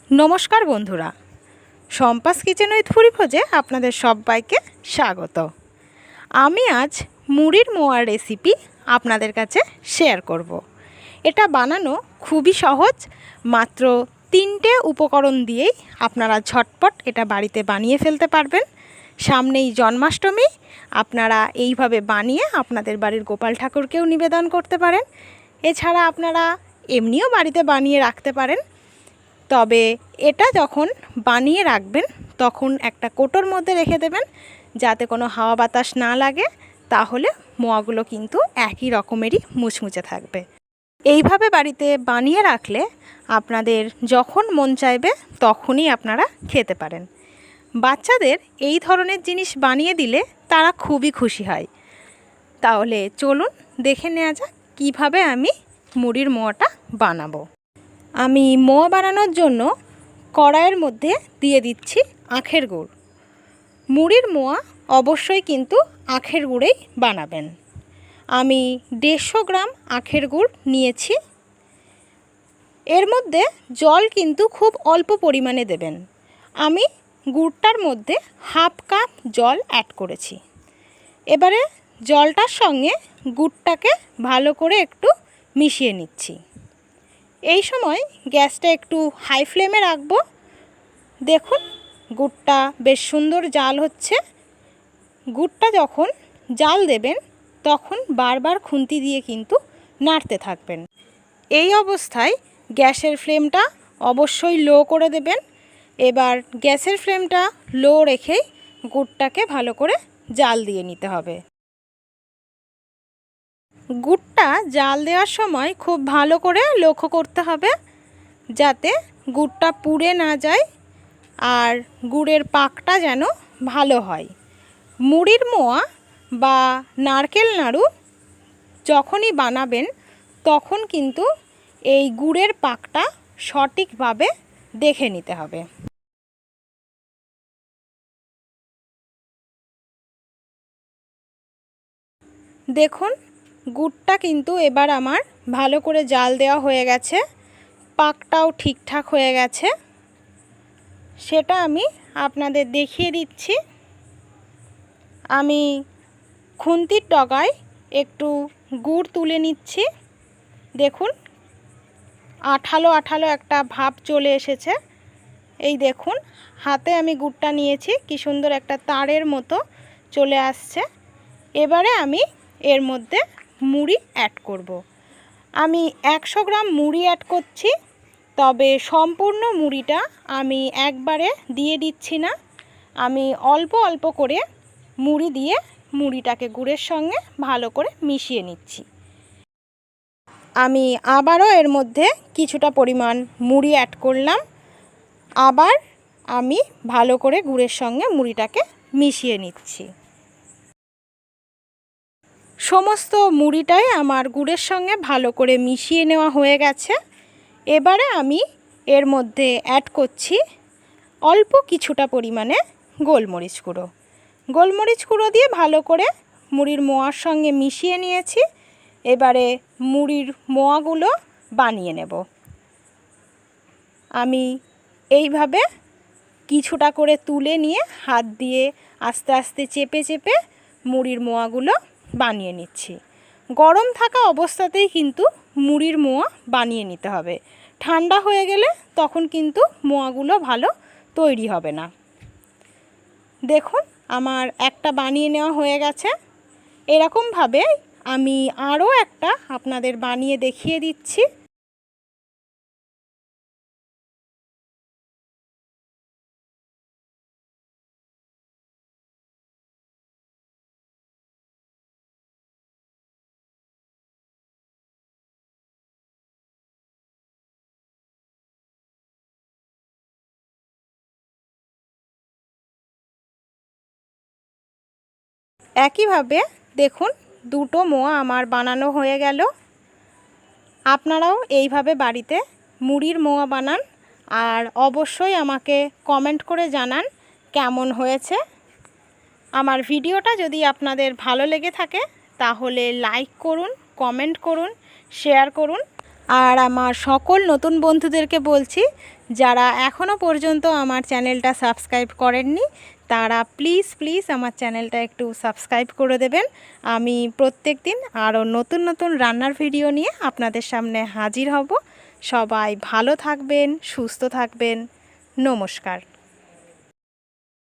নমস্কার বন্ধুরা, Shampa's kitchen with ভুরিভোজে আপনাদের সবাইকে স্বাগত। আমি আজ মুরির মোয়া রেসিপি আপনাদের কাছে শেয়ার করব। এটা বানানো খুবই সহজ, মাত্র 3টে উপকরণ দিয়েই আপনারা ঝটপট এটা বাড়িতে বানিয়ে ফেলতে পারবেন। সামনেই জন্মাষ্টমী, আপনারা এইভাবে বানিয়ে আপনাদের বাড়ির গোপাল ঠাকুরকেও নিবেদন করতে পারেন। এছাড়া আপনারা এমনিও বাড়িতে বানিয়ে রাখতে পারেন। তবে এটা যখন বানিয়ে রাখবেন তখন একটা কোটোর মধ্যে রেখে দেবেন, যাতে কোনো হাওয়া বাতাস না লাগে, তাহলে মোয়াগুলো কিন্তু একই রকমেরই মুচমুচে থাকবে। এইভাবে বাড়িতে বানিয়ে রাখলে আপনাদের যখন মন চাইবে তখনই আপনারা খেতে পারেন। বাচ্চাদের এই ধরনের জিনিস বানিয়ে দিলে তারা খুবই খুশি হয়। তাহলে চলুন দেখে নেওয়া যাক কীভাবে আমি মুড়ির মোয়াটা বানাবো। আমি মোয়া বানানোর জন্য কড়াইয়ের মধ্যে দিয়ে দিচ্ছি আখের গুড়। মুড়ির মোয়া অবশ্যই কিন্তু আখের গুড়েই বানাবেন। আমি 150 গ্রাম আখের গুড় নিয়েছি। এর মধ্যে জল কিন্তু খুব অল্প পরিমাণে দেবেন। আমি গুড়টার মধ্যে হাফ কাপ জল অ্যাড করেছি। এবারে জলটার সঙ্গে গুড়টাকে ভালো করে একটু মিশিয়ে নিচ্ছি। এই সময় গ্যাসটা একটু হাই ফ্লেমে রাখবো। দেখুন গুড়টা বেশ সুন্দর জাল হচ্ছে। গুড়টা যখন জাল দেবেন তখন বারবার খুন্তি দিয়ে কিন্তু নাড়তে থাকবেন। এই অবস্থায় গ্যাসের ফ্লেমটা অবশ্যই লো করে দেবেন। এবার গ্যাসের ফ্লেমটা লো রেখেই গুড়টাকে ভালো করে জাল দিয়ে নিতে হবে। গুড়টা জাল দেওয়ার সময় খুব ভালো করে লক্ষ্য করতে হবে যাতে গুড়টা পুড়ে না যায় আর গুড়ের পাকটা যেন ভালো হয়। মুড়ির মোয়া বা নারকেল নাড়ু যখনই বানাবেন তখন কিন্তু এই গুড়ের পাকটা সঠিকভাবে দেখে নিতে হবে। দেখুন গুড়টা কিন্তু এবার আমার ভালো করে জাল দেওয়া হয়ে গেছে, পাকটাও ঠিকঠাক হয়ে গেছে। সেটা আমি আপনাদের দেখিয়ে দিচ্ছি। আমি খুন্তির ডগায় একটু গুড় তুলে নিচ্ছি। দেখুন আঠালো আঠালো একটা ভাব চলে এসেছে। এই দেখুন হাতে আমি গুড়টা নিয়েছি, কি সুন্দর একটা তারের মতো চলে আসছে। এবারে আমি এর মধ্যে মুড়ি অ্যাড করব। আমি 100 গ্রাম মুড়ি অ্যাড করছি, তবে সম্পূর্ণ মুড়িটা আমি একবারে দিয়ে দিচ্ছি না। আমি অল্প অল্প করে মুড়ি দিয়ে মুড়িটাকে গুড়ের সঙ্গে ভালো করে মিশিয়ে নিচ্ছি। আমি আবারও এর মধ্যে কিছুটা পরিমাণ মুড়ি অ্যাড করলাম। আবার আমি ভালো করে গুড়ের সঙ্গে মুড়িটাকে মিশিয়ে নিচ্ছি। সমস্ত মুড়িটাই আমার গুড়ের সঙ্গে ভালো করে মিশিয়ে নেওয়া হয়ে গেছে। এবারে আমি এর মধ্যে অ্যাড করছি অল্প কিছুটা পরিমাণে গোলমরিচ গুঁড়ো। গোলমরিচ গুঁড়ো দিয়ে ভালো করে মুড়ির মোয়ার সঙ্গে মিশিয়ে নিয়েছি। এবারে মুড়ির মোয়াগুলো বানিয়ে নেব। আমি এইভাবে কিছুটা করে তুলে নিয়ে হাত দিয়ে আস্তে আস্তে চেপে চেপে মুড়ির মোয়াগুলো বানিয়ে নিচ্ছি। গরম থাকা অবস্থাতেই কিন্তু মুড়ির মোয়া বানিয়ে নিতে হবে। ঠান্ডা হয়ে গেলে তখন কিন্তু মোয়াগুলো ভালো তৈরি হবে না। দেখুন আমার একটা বানিয়ে নেওয়া হয়ে গেছে। এরকমভাবে আমি আরও একটা আপনাদের বানিয়ে দেখিয়ে দিচ্ছি। একইভাবে দেখুন দুটো মোয়া আমার বানানো হয়ে গেল। আপনারাও এইভাবে বাড়িতে মুড়ির মোয়া বানান আর অবশ্যই আমাকে কমেন্ট করে জানান কেমন হয়েছে। আমার ভিডিওটা যদি আপনাদের ভালো লেগে থাকে তাহলে লাইক করুন, কমেন্ট করুন, শেয়ার করুন। আর আমার সকল নতুন বন্ধুদেরকে বলছি যারা এখনও পর্যন্ত আমার চ্যানেলটা সাবস্ক্রাইব করেননি তারা প্লিজ আমার চ্যানেলটা একটু সাবস্ক্রাইব করে দেবেন। আমি প্রত্যেক দিন আরও নতুন নতুন রান্নার ভিডিও নিয়ে আপনাদের সামনে হাজির হব। সবাই ভালো থাকবেন, সুস্থ থাকবেন। নমস্কার।